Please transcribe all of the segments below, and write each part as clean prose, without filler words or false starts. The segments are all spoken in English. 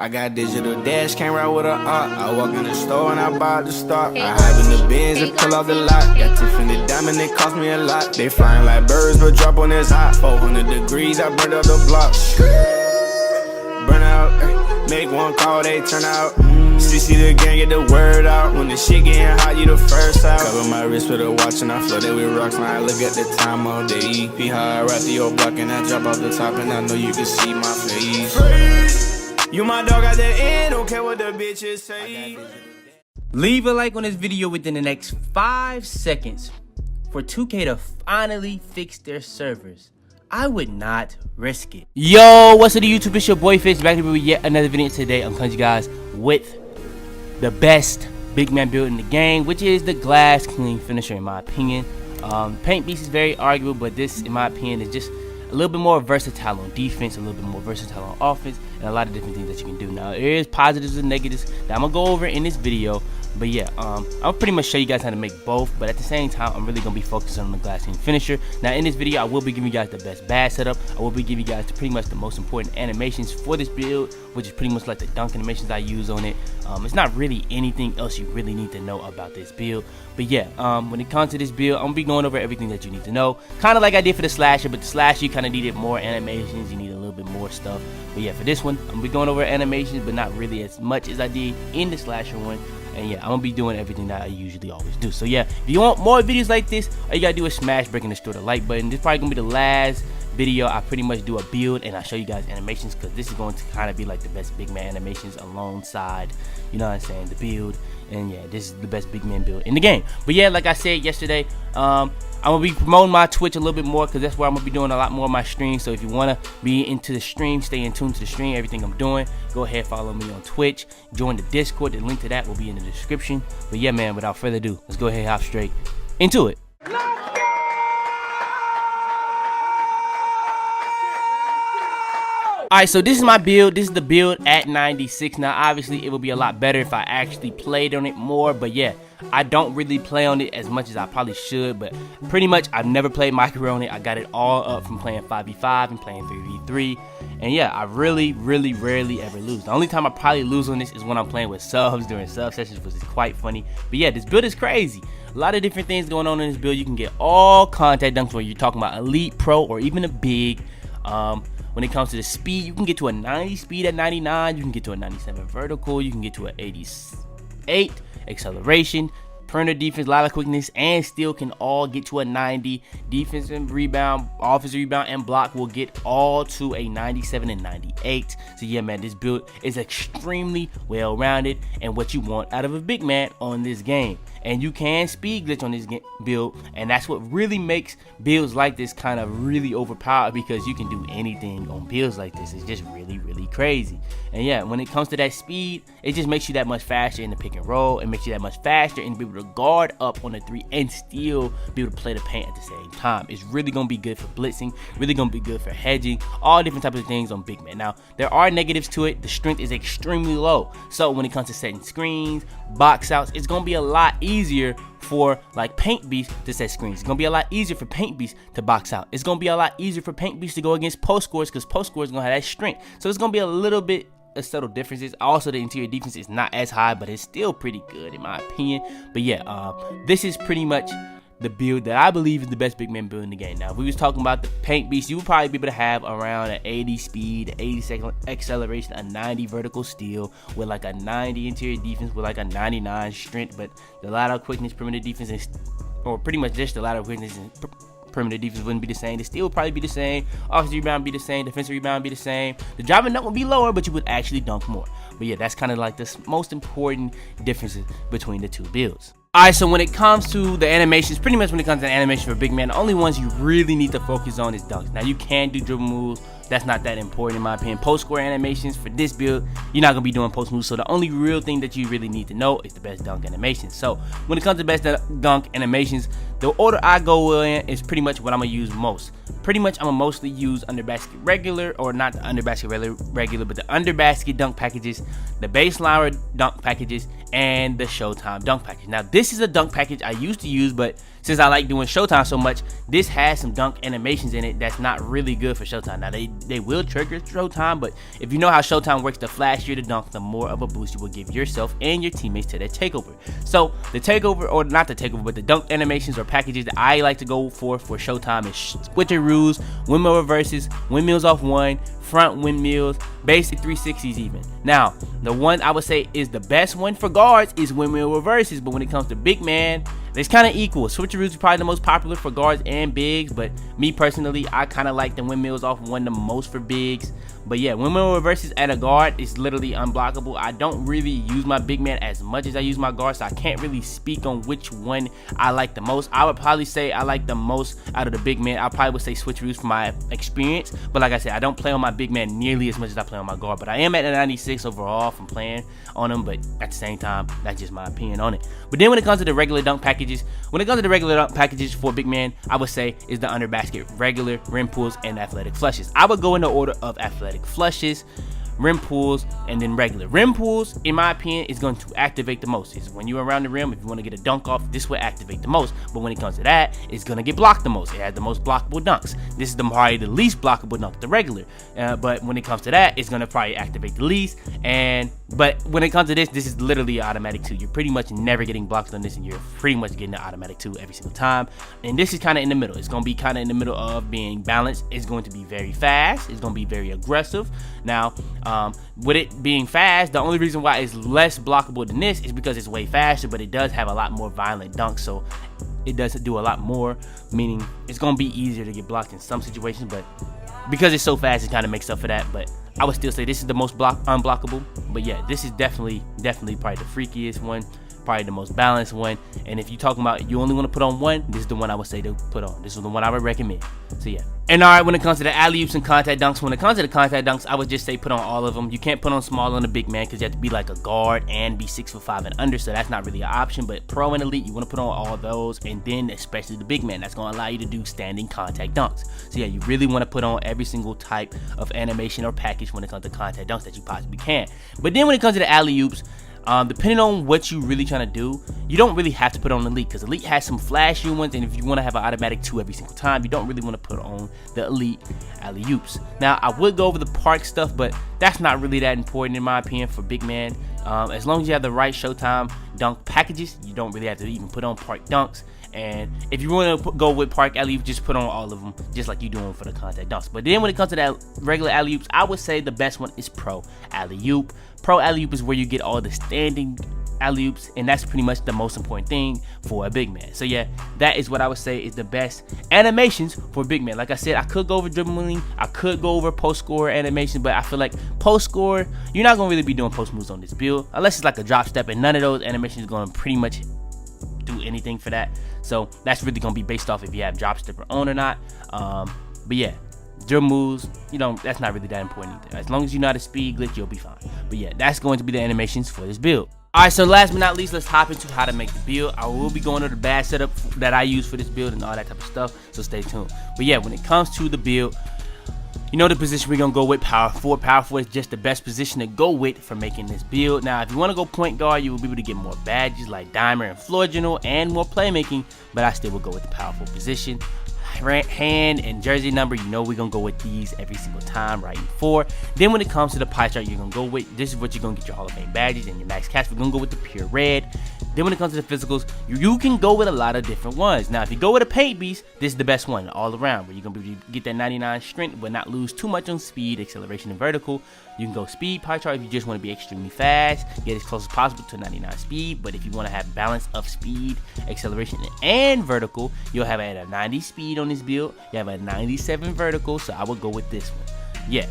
I got digital dash, can't ride with a I walk in the store and I buy the stock. I hide in the bins and pull out the lot. Got Tiffany diamond, it cost me a lot. They flying like birds, but drop on this hot. 400 degrees, I burned up the block. Burn out, make one call, they turn out. CC the gang, get the word out. When the shit getting hot, you the first out. Cover my wrist with a watch and I flood it with rocks. Now I look at the time all day. Be high, right through your block and I drop off the top. And I know you can see my face. You my dog at the end, don't care what the bitches say. Leave a like on this video within the next 5 seconds for 2K to finally fix their servers. I would not risk it. Yo, what's up YouTube? It's your boy Fitz back with yet another video. Today I'm coming to you guys with the best big man build in the game, which is the glass clean finisher in my opinion. Paint beast is very arguable, but this in my opinion is just a little bit more versatile on defense, a little bit more versatile on offense, and a lot of different things that you can do. Now, there is positives and negatives that I'm gonna go over in this video, but yeah, I'll pretty much show you guys how to make both, but at the same time, I'm really gonna be focusing on the glass clean finisher. Now, in this video, I will be giving you guys the best bad setup. I will be giving you guys pretty much the most important animations for this build, which is pretty much like the dunk animations I use on it. It's not really anything else you really need to know about this build, but yeah, when it comes to this build, I'm gonna be going over everything that you need to know, kind of like I did for the slasher, but the slasher you kind of needed more animations, you need a little bit more stuff. But yeah, for this one, I'm gonna be going over animations, but not really as much as I did in the slasher one. And yeah, I'm gonna be doing everything that I usually always do. So yeah, if you want more videos like this, all you gotta do is smash, break, and destroy the like button. This is probably gonna be the last video I pretty much do a build and I show you guys animations, because this is going to kind of be like the best big man animations alongside, you know what I'm saying, the build. And yeah, this is the best big man build in the game. But yeah, like I said yesterday, I'm gonna be promoting my Twitch a little bit more, because that's where I'm gonna be doing a lot more of my streams. So if you wanna be into the stream, stay in tune to the stream, everything I'm doing, go ahead, follow me on Twitch, join the Discord. The link to that will be in the description. But yeah, man, without further ado, let's go ahead and hop straight into it. Alright, so this is my build. This is the build at 96. Now, obviously, it would be a lot better if I actually played on it more. But yeah, I don't really play on it as much as I probably should. But pretty much, I've never played micro on it. I got it all up from playing 5v5 and playing 3v3. And yeah, I really rarely ever lose. The only time I probably lose on this is when I'm playing with subs during sub sessions, which is quite funny. But yeah, this build is crazy. A lot of different things going on in this build. You can get all contact dunks where you're talking about elite, pro, or even a big. When it comes to the speed, you can get to a 90 speed at 99, you can get to a 97 vertical, you can get to an 88 acceleration, perimeter defense, a lot of quickness, and still can all get to a 90. Defense and rebound, offensive rebound, and block will get all to a 97 and 98. So yeah, man, this build is extremely well-rounded and what you want out of a big man on this game. And you can speed glitch on this build, and that's what really makes builds like this kind of really overpowered, because you can do anything on builds like this. It's just really crazy. And yeah, when it comes to that speed, it just makes you that much faster in the pick and roll. It makes you that much faster and be able to guard up on the 3 and still be able to play the paint at the same time. It's really gonna be good for blitzing, really gonna be good for hedging, all different types of things on big man. Now, there are negatives to it. The strength is extremely low, so when it comes to setting screens, box outs, it's gonna be a lot easier for like paint beast to set screens. It's gonna be a lot easier for paint beast to box out. It's gonna be a lot easier for paint beast to go against post scores, because post scores gonna have that strength. So it's gonna be a little bit of subtle differences. Also, the interior defense is not as high, but it's still pretty good in my opinion. But yeah, this is pretty much the build that I believe is the best big man build in the game. Now, if we was talking about the paint beast, you would probably be able to have around an 80 speed, 80 second acceleration, a 90 vertical steal with like a 90 interior defense with like a 99 strength, but the lateral quickness, perimeter defense, is, or pretty much just the lateral quickness and perimeter defense wouldn't be the same. The steal would probably be the same. Offensive rebound be the same. Defensive rebound be the same. The driving dunk would be lower, but you would actually dunk more. But yeah, that's kind of like the most important differences between the two builds. Alright, so when it comes to the animations, pretty much when it comes to the animation for big man, the only ones you really need to focus on is dunks. Now, you can do dribble moves. That's not that important in my opinion. Post score animations for this build, you're not gonna be doing post moves. So the only real thing that you really need to know is the best dunk animations. So when it comes to best dunk animations, the order I go in is pretty much what I'm gonna use most. Pretty much I'm gonna mostly use under basket regular, or not the under basket regular, but the under basket dunk packages, the baseline dunk packages, and the Showtime dunk package. Now, this is a dunk package I used to use, but since I like doing Showtime so much, this has some dunk animations in it that's not really good for Showtime. Now they will trigger Showtime, but if you know how Showtime works, the flashier the dunk, the more of a boost you will give yourself and your teammates to that takeover. So the takeover, or not the takeover, but the dunk animations or packages that I like to go for Showtime is switcheroos, windmill reverses, windmills off one, front windmills, basic 360s even. Now, the one I would say is the best one for guards is windmill reverses, but when it comes to big man, it's kind of equal. Switcheroos is probably the most popular for guards and bigs, but me personally, I kind of like the windmills off one the most for bigs. But yeah, windmill reverses at a guard is literally unblockable. I don't really use my big man as much as I use my guard, so I can't really speak on which one I like the most. I would probably say I like the most out of the big man. I probably would say switcheroos from my experience, but like I said, I don't play on my big man nearly as much as I play on my guard. But I am at a 96 overall from playing on them, but at the same time, that's just my opinion on it. But then when it comes to the regular dunk packages, for big man, I would say is the under basket, regular, rim pulls, and athletic flushes. I would go in the order of athletic flushes, rim pulls, and then regular. Rim pulls, in my opinion, is going to activate the most. It's when you're around the rim, if you want to get a dunk off, this will activate the most. But when it comes to that, it's going to get blocked the most. It has the most blockable dunks. This is probably the least blockable dunk, the regular. But when it comes to that, it's going to probably activate the least. But when it comes to this is literally an automatic 2. You're pretty much never getting blocked on this, and you're pretty much getting the automatic 2 every single time. And this is kind of in the middle. It's going to be kind of in the middle of being balanced. It's going to be very fast. It's going to be very aggressive. Now, with it being fast, the only reason why it's less blockable than this is because it's way faster, but it does have a lot more violent dunks, so it does do a lot more, meaning it's going to be easier to get blocked in some situations, but because it's so fast, it kind of makes up for that. But I would still say this is the most unblockable. But yeah, this is definitely probably the freakiest one, probably the most balanced one. And if you're talking about you only want to put on one, this is the one I would say to put on. This is the one I would recommend. So yeah. And alright, when it comes to the alley-oops and contact dunks, I would just say put on all of them. You can't put on small on the big man because you have to be like a guard and be 6'5" and under, so that's not really an option. But pro and elite, you want to put on all of those, and then especially the big man, that's going to allow you to do standing contact dunks. So yeah, you really want to put on every single type of animation or package when it comes to contact dunks that you possibly can. But then when it comes to the alley-oops, depending on what you really trying to do, you don't really have to put on elite, because elite has some flashy ones, and if you want to have an automatic 2 every single time, you don't really want to put on the elite alley-oops. Now, I would go over the park stuff, but that's not really that important in my opinion for big man. As long as you have the right Showtime dunk packages, you don't really have to even put on park dunks. And if you want to go with park alley-oops, just put on all of them, just like you're doing for the contact dunks. But then when it comes to that regular alley-oops, I would say the best one is pro alley-oop. Pro alley-oop is where you get all the standing alley-oops, and that's pretty much the most important thing for a big man. So yeah, that is what I would say is the best animations for big man. Like I said, I could go over dribbling, I could go over post score animation, but I feel like post score, you're not gonna really be doing post moves on this build unless it's like a drop step, and none of those animations are gonna pretty much do anything for that. So that's really gonna be based off if you have drop stepper on or not. But yeah, drill moves, that's not really that important either. As long as you know how to speed glitch, you'll be fine. But yeah, that's going to be the animations for this build. Alright, so last but not least, let's hop into how to make the build. I will be going over the bad setup that I use for this build and all that type of stuff, so stay tuned. But yeah, when it comes to the build, you know the position we're going to go with, power forward. Power forward is just the best position to go with for making this build. Now, if you want to go point guard, you will be able to get more badges like diamond and floor general and more playmaking, but I still will go with the power forward position. Hand and jersey number, we're gonna go with these every single time, right in 4. Then when it comes to the pie chart, you're gonna go with this is what you're gonna get your Hall of Fame badges and your max cash. We're gonna go with the pure red. Then when it comes to the physicals, you can go with a lot of different ones. Now, if you go with a paint beast, this is the best one all around, where you're gonna be able to get that 99 strength but not lose too much on speed, acceleration, and vertical. You can go speed pie chart if you just want to be extremely fast, get as close as possible to 99 speed. But if you want to have balance of speed, acceleration, and vertical, you'll have at a 90 speed on this build. You have a 97 vertical, so I would go with this one. Yeah.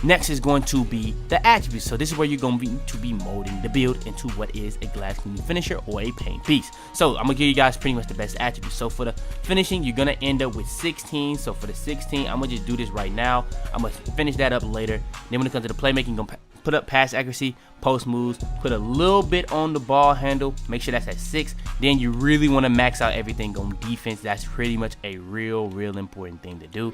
Next is going to be the attributes. So this is where you're going to be molding the build into what is a glass cleaning finisher or a paint piece. So I'm going to give you guys pretty much the best attributes. So for the finishing, you're going to end up with 16. So for the 16, I'm going to just do this right now. I'm going to finish that up later. Then when it comes to the playmaking, you're going to put up pass accuracy, post moves, put a little bit on the ball handle, make sure that's at 6. Then you really want to max out everything on defense. That's pretty much a real important thing to do.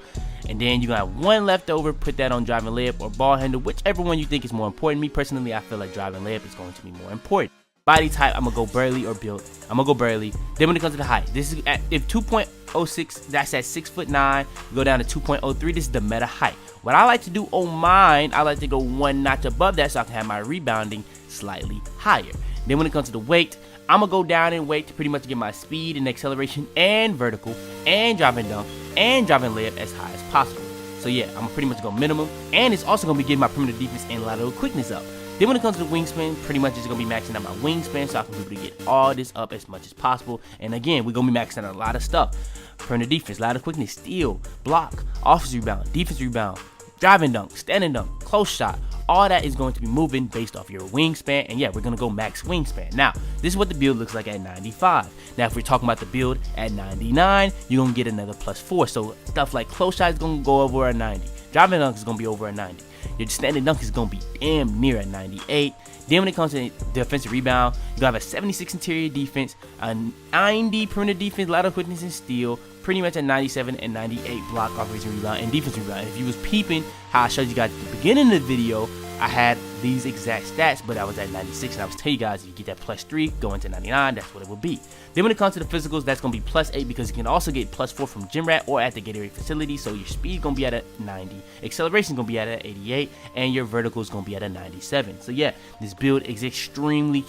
And then you got one left over, put that on driving layup or ball handle, whichever one you think is more important. Me personally, I feel like driving layup is going to be more important. Body type, I'm gonna go burly or built. I'm gonna go burly. Then when it comes to the height, this is at, if 2.06, that's at 6'9", you go down to 2.03, this is the meta height. What I like to do on mine, I like to go one notch above that so I can have my rebounding slightly higher. Then when it comes to the weight, I'm gonna go down in weight to pretty much get my speed and acceleration and vertical and driving dunk and driving layup as high as possible. So yeah, I'm pretty much go minimum, and it's also gonna be getting my perimeter defense and lateral quickness up. Then when it comes to the wingspan, pretty much it's gonna be maxing out my wingspan so I can be able to get all this up as much as possible. And again, we're gonna be maxing out a lot of stuff. Perimeter defense, lateral quickness, steal, block, offensive rebound, defense rebound, driving dunk, standing dunk, close shot. All that is going to be moving based off your wingspan, and yeah, we're gonna go max wingspan. Now, this is what the build looks like at 95. Now, if we're talking about the build at 99, you're gonna get another +4. So stuff like close shot is gonna go over a 90. Driving dunk is gonna be over a 90. Your standing dunk is gonna be damn near a 98. Then when it comes to defensive rebound, you gonna have a 76 interior defense, a 90 perimeter defense, lateral quickness and steal, pretty much a 97 and 98 block, offensive rebound, and defensive rebound. If you was peeping how I showed you guys at the beginning of the video, I had these exact stats, but I was at 96, and I was telling you guys, if you get that +3, go into 99, that's what it will be. Then when it comes to the physicals, that's going to be +8 because you can also get +4 from Gym Rat or at the Gatorade facility, so your speed is going to be at a 90, acceleration is going to be at a 88, and your vertical is going to be at a 97. So yeah, this build is extremely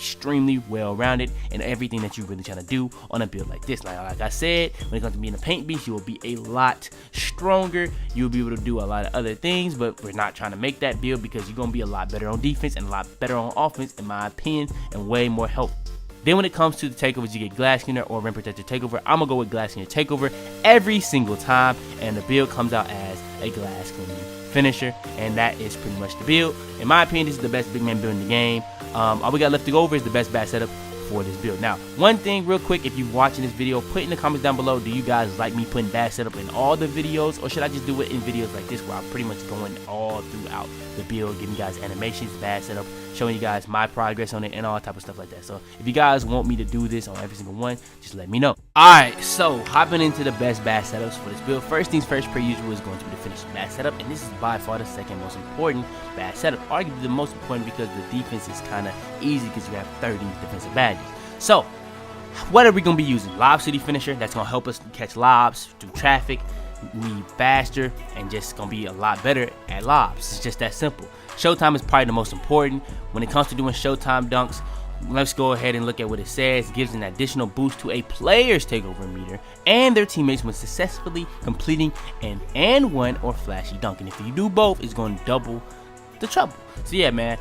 well-rounded in everything that you're really trying to do on a build like this. Like I said, when it comes to being a paint beast, you will be a lot stronger, you'll be able to do a lot of other things, but we're not trying to make that build because you're going to be a lot better on defense and a lot better on offense, in my opinion, and way more helpful. Then when it comes to the takeovers, you get glass cleaner or rim protector takeover. I'm gonna go with glass cleaner takeover every single time, and the build comes out as a glass cleaner finisher, and that is pretty much the build. In my opinion, this is the best big man build in the game. All we got left to go over is the best bad setup for this build. Now, one thing real quick, if you're watching this video, put in the comments down below, do you guys like me putting bad setup in all the videos, or should I just do it in videos like this where I'm pretty much going all throughout the build, giving you guys animations, bad setup, showing you guys my progress on it and all type of stuff like that. So if you guys want me to do this on every single one, just let me know. Alright, so hopping into the best bad setups for this build. First things first, per usual, is going to be the finishing bad setup, and this is by far the second most important bad setup, arguably the most important because the defense is kind of easy because you have 30 defensive badges. So what are we going to be using? Lob City Finisher, that's going to help us catch lobs through traffic, be faster, and just going to be a lot better at lobs. It's just that simple. Showtime is probably the most important. When it comes to doing Showtime dunks, let's go ahead and look at what it says. It gives an additional boost to a player's takeover meter and their teammates when successfully completing an and one or flashy dunk. And if you do both, it's going to double the trouble. So yeah, man,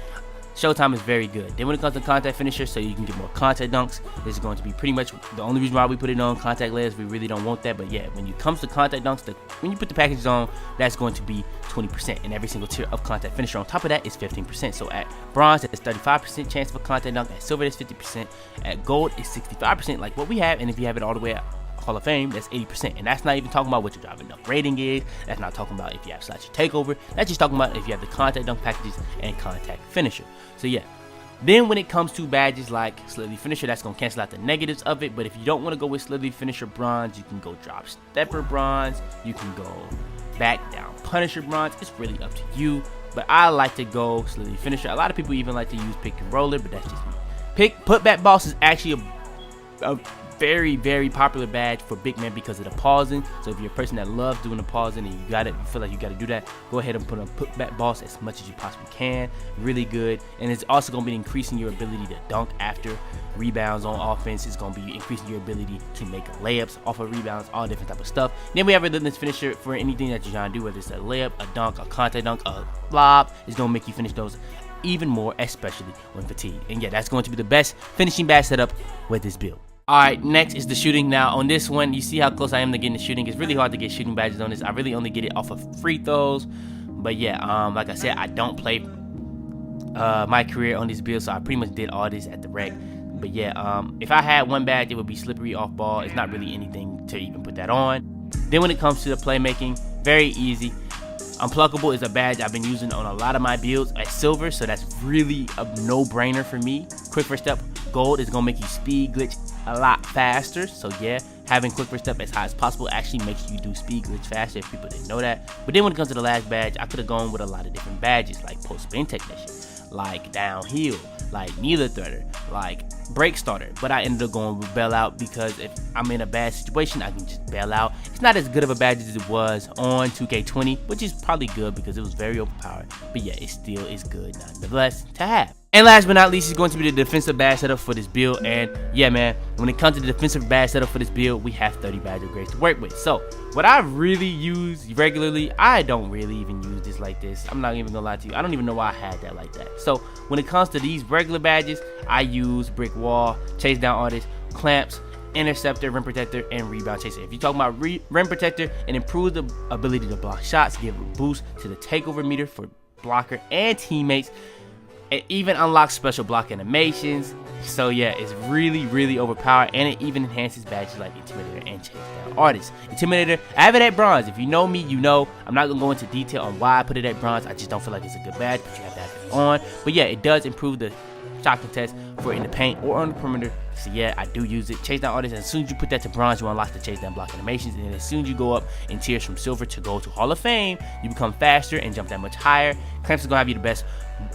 Showtime is very good. Then when it comes to contact finisher, so you can get more contact dunks, this is going to be pretty much the only reason why we put it on contact layers. We really don't want that, but yeah, when it comes to contact dunks, when you put the packages on, that's going to be 20%, and every single tier of contact finisher on top of that is 15%. So at bronze, that's 35% chance for contact dunk. At silver, that's 50%. At gold, it's 65%, like what we have, and if you have it all the way up Hall of Fame, that's 80%, and that's not even talking about what your driving dunk rating is. That's not talking about if you have slash takeover. That's just talking about if you have the contact dunk packages and contact finisher. So yeah, then when it comes to badges like Slithy Finisher, that's going to cancel out the negatives of it. But if you don't want to go with Slithy Finisher bronze, you can go drop stepper bronze, you can go back down Punisher bronze. It's really up to you, but I like to go Slithy Finisher. A lot of people even like to use pick and roller, but that's just me. Putback boss is actually a very popular badge for big men because of the pausing. So if you're a person that loves doing the pausing and you feel like you got to do that, go ahead and put on putback boss as much as you possibly can. Really good. And it's also going to be increasing your ability to dunk after rebounds on offense. It's going to be increasing your ability to make layups off of rebounds, all different type of stuff. Then we have a relentless finisher for anything that you're trying to do, whether it's a layup, a dunk, a contact dunk, a lob. It's going to make you finish those even more, especially when fatigued. And yeah, that's going to be the best finishing badge setup with this build. Alright, next is the shooting. Now on this one, you see how close I am to getting the shooting. It's really hard to get shooting badges on this. I really only get it off of free throws. But yeah, like I said, I don't play my career on this build, so I pretty much did all this at the rec. But yeah, if I had one badge, it would be slippery off ball. It's not really anything to even put that on. Then when it comes to the playmaking, very easy. Unpluckable is a badge I've been using on a lot of my builds at silver, so that's really a no-brainer for me. Quick first step gold is gonna make you speed glitch a lot faster. So yeah, having quick first step as high as possible actually makes you do speed glitch faster if people didn't know that. But then when it comes to the last badge, I could have gone with a lot of different badges like post spin technician, like downhill, like needler threader, like break starter, but I ended up going with bail out because if I'm in a bad situation, I can just bail out. It's not as good of a badge as it was on 2K20, which is probably good because it was very overpowered, but yeah, it still is good nonetheless to have. And last but not least is going to be the defensive badge setup for this build. And yeah, man, when it comes to the defensive badge setup for this build, we have 30 badge upgrades to work with. So what I really use regularly, I don't really even use this like this. I'm not even gonna lie to you, I don't even know why I had that like that. So when it comes to these regular badges, I use brick wall, chase down artist, clamps, interceptor, rim protector, and rebound chaser. If you're talking about rim protector, it improves the ability to block shots, give a boost to the takeover meter for blocker and teammates. It even unlocks special block animations. So yeah, it's really overpowered, and it even enhances badges like Intimidator and Chase Down Artist. Intimidator, I have it at bronze. If you know me, you know I'm not gonna go into detail on why I put it at bronze. I just don't feel like it's a good badge, but you have to have it on. But yeah, it does improve the shot contest for in the paint or on the perimeter. So yeah, I do use it. Chase Down Artist, and as soon as you put that to bronze, you unlock the Chase Down block animations, and as soon as you go up in tiers from silver to gold to Hall of Fame, you become faster and jump that much higher. Clamps is gonna have you the best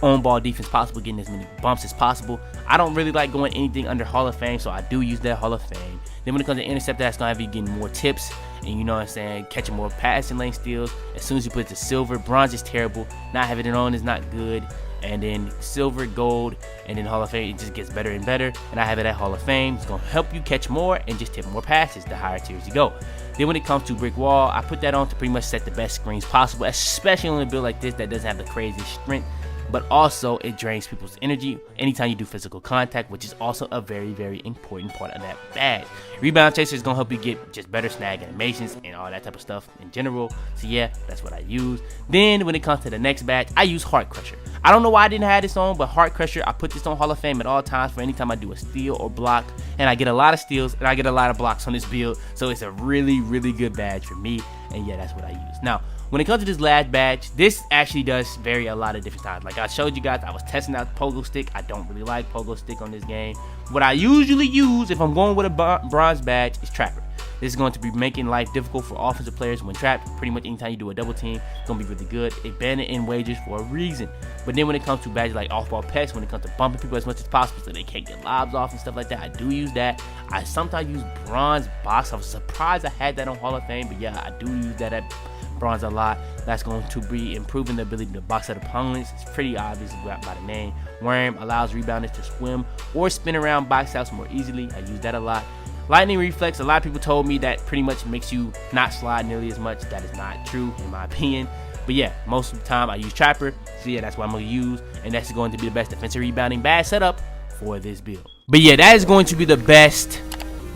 on ball defense possible, getting as many bumps as possible. I don't really like going anything under Hall of Fame, so I do use that Hall of Fame. Then when it comes to interceptor, that's gonna have you getting more tips, and you know what I'm saying, catching more passing lane steals. As soon as you put it to silver, bronze is terrible. Not having it on is not good. And then silver, gold, and then Hall of Fame, it just gets better and better. And I have it at Hall of Fame. It's gonna help you catch more and just tip more passes the higher tiers you go. Then when it comes to brick wall, I put that on to pretty much set the best screens possible, especially on a build like this that doesn't have the craziest strength, but also it drains people's energy anytime you do physical contact, which is also a very important part of that badge. Rebound chaser is gonna help you get just better snag animations and all that type of stuff in general. So yeah, that's what I use. Then when it comes to the next badge, I use Heart Crusher. I don't know why I didn't have this on, but Heart Crusher, I put this on Hall of Fame at all times for anytime I do a steal or block, and I get a lot of steals and I get a lot of blocks on this build. So it's a really good badge for me, and yeah, that's what I use. Now, when it comes to this last badge, this actually does vary a lot of different times. Like I showed you guys, I was testing out the pogo stick. I don't really like pogo stick on this game. What I usually use if I'm going with a bronze badge is Trapper. This is going to be making life difficult for offensive players when trapped. Pretty much anytime you do a double team, it's going to be really good. It banned it in wages for a reason. But then when it comes to badges like off-ball pest, when it comes to bumping people as much as possible so they can't get lobs off and stuff like that, I do use that. I sometimes use bronze box. I was surprised I had that on Hall of Fame, but yeah, I do use that at bronze a lot. That's going to be improving the ability to box out opponents. It's pretty obvious by the name. Worm allows rebounders to swim or spin around box outs more easily. I use that a lot. Lightning Reflex, a lot of people told me that pretty much makes you not slide nearly as much. That is not true in my opinion. But yeah, most of the time I use Trapper. So yeah, that's what I'm going to use. And that's going to be the best defensive rebounding badge setup for this build. But yeah, that is going to be the best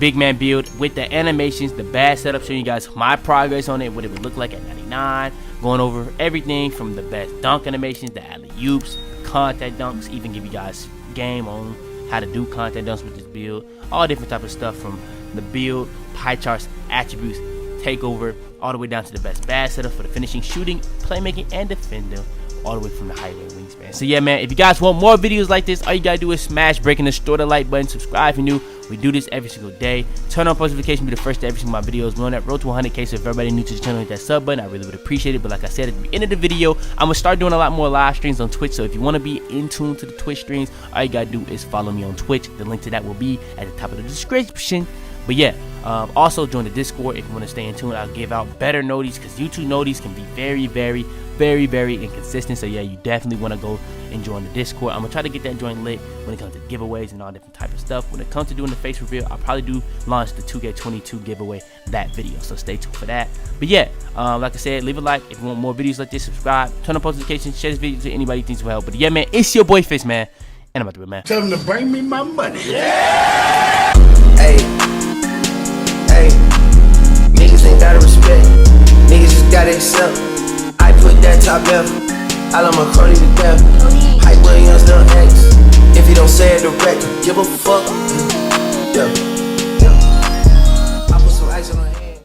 big man build with the animations, the badge setup, showing you guys my progress on it, what it would look like at 99. Going over everything from the best dunk animations, the alley-oops, contact dunks, even give you guys game on how to do contact dunks with this build, all different type of stuff from the build, pie charts, attributes, takeover, all the way down to the best badge setup for the finishing, shooting, playmaking, and defending, all the way from the height and wingspan. So yeah, man, if you guys want more videos like this, all you gotta do is smash breaking the store the like button, subscribe if you're new. We do this every single day. Turn on post notifications, be the first to every single of my videos. We're on that road to 100K, so if everybody new to the channel, hit that sub button. I really would appreciate it. But like I said at the end of the video, I'm gonna start doing a lot more live streams on Twitch. So if you want to be in tune to the Twitch streams, all you gotta do is follow me on Twitch. The link to that will be at the top of the description. But yeah, also join the Discord if you want to stay in tune. I'll give out better noties because YouTube noties can be very inconsistent. So yeah, you definitely want to go and join the Discord. I'm gonna try to get that joint lit when it comes to giveaways and all different type of stuff. When it comes to doing the face reveal, I'll probably do launch the 2K22 giveaway that video. So stay tuned for that. But yeah, like I said, leave a like if you want more videos like this. Subscribe, turn on post notifications, share this video to anybody who thinks will help. But yeah, man, it's your boy Fitz, man, and I'm about to be man. Tell them to bring me my money. Yeah. Hey. Niggas ain't gotta respect, niggas just gotta accept. I put that top left, I love my crony to death. Hype Williams, Lil X, if you don't say it direct, give a fuck.